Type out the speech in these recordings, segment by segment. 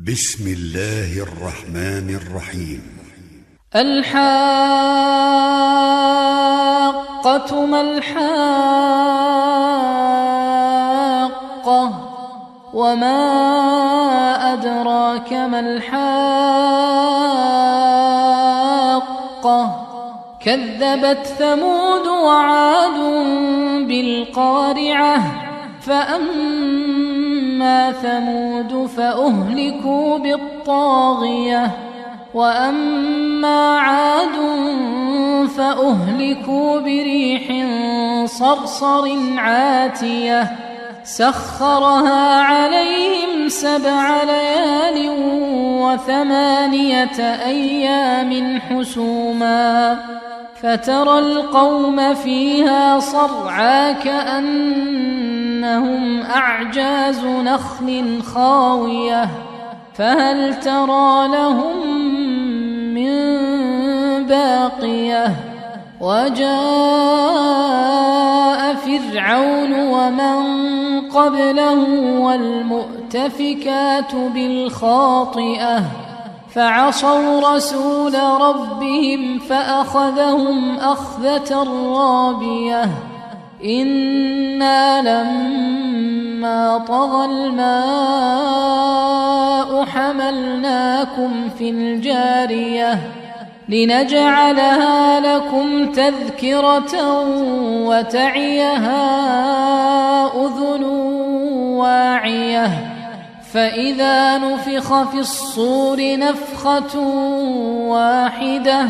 بسم الله الرحمن الرحيم. الحاقة ما الحاقة وما أدراك ما الحاقة كذبت ثمود وعاد بالقارعة فأما ثمود فأهلكوا بالطاغية وأما عاد فأهلكوا بريح صرصر عاتية سخرها عليهم 7 ليال و8 أيام حسوما فترى القوم فيها صرعى كأنهم أعجاز نخل خاوية فهل ترى لهم من باقية وجاء فرعون ومن قبله والمؤتفكات بالخاطئة فعصوا رسول ربهم فأخذهم أخذة رابية إنا لما طغى الماء حملناكم في الجارية لنجعلها لكم تذكرة وتعيها أذن واعية فإذا نفخ في الصور نفخة واحدة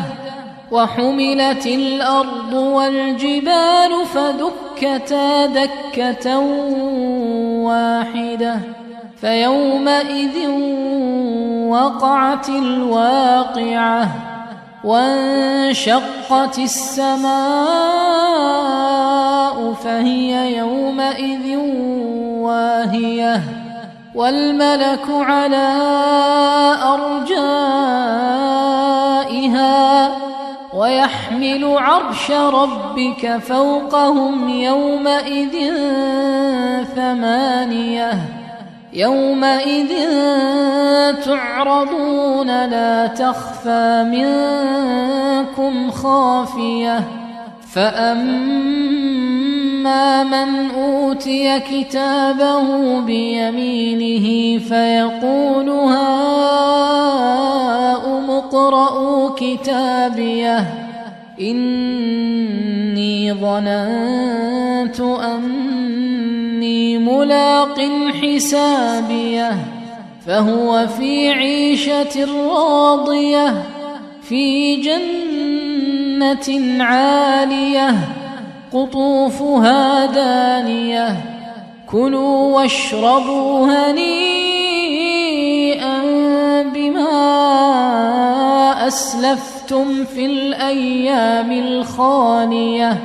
وحملت الأرض والجبال فدكتا دكة واحدة فيومئذ وقعت الواقعة وانشقت السماء فهي يومئذ واهية والملك على أرجائها ويحمل عرش ربك فوقهم يومئذ 8 يومئذ تعرضون لا تخفى منكم خافية فأما من أوتي كتابه بيمينه فيقول هاؤم اقرءوا كتابيه إني ظننت أني ملاق حسابيه فهو في عيشة راضية في جنة عالية قطوفها دانية كلوا واشربوا هنيئا بما أسلفتم في الأيام الخالية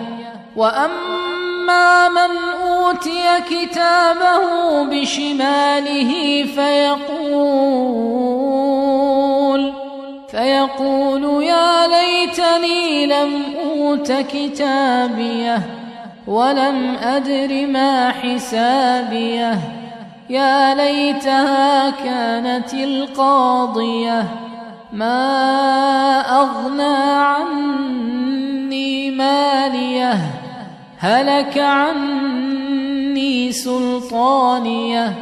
وأما من أوتي كتابه بشماله فيقول يا ليتني لم أوت كتابيه ولم أدر ما حسابيه يا ليتها كانت القاضية ما أغنى عني ماليه هلك عني سلطانيه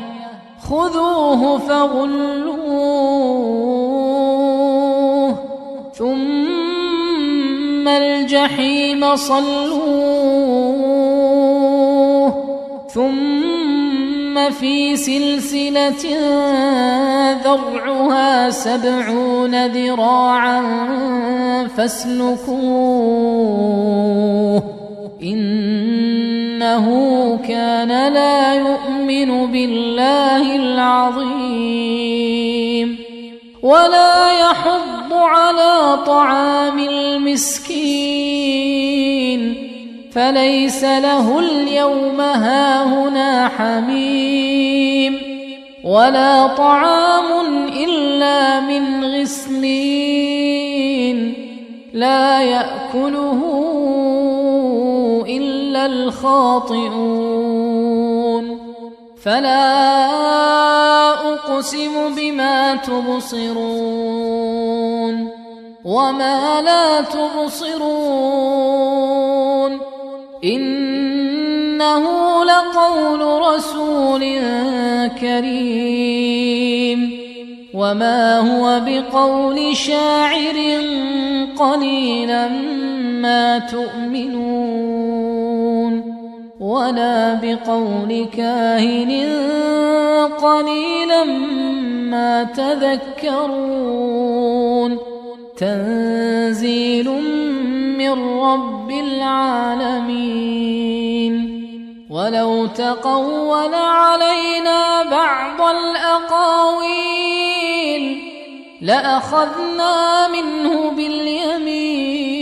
خذوه فغلوه ثم الجحيم صلوه ثم في سلسلة ذرعها 70 ذراعا فاسلكوه إنه كان لا يؤمن بالله العظيم ولا يحض على طعام المسكين فليس له اليوم هاهنا حميم ولا طعام إلا من غسلين لا يأكله إلا الخاطئون فلا أقسم بما تبصرون وما لا تبصرون إنه لقول رسول كريم وما هو بقول شاعر قليلا ما تؤمنون ولا بقول كاهن قليلا ما تذكرون تنزيل من رب العالمين ولو تقول علينا بعض الأقاويل لأخذنا منه باليمين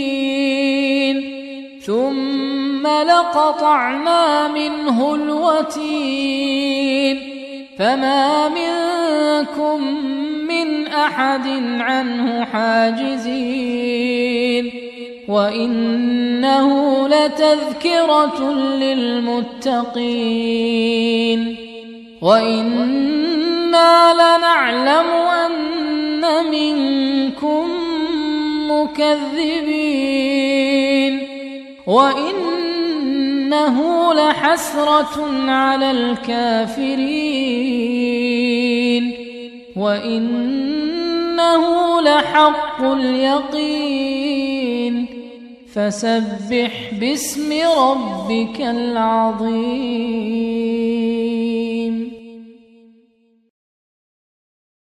ثم لقطعنا منه الوتين فما منكم من أحد عنه حاجزين وإنه لتذكرة للمتقين وإنا لنعلم أن منكم مكذبين وإنه لحسرة على الكافرين وإنه لحق اليقين فسبح باسم ربك العظيم.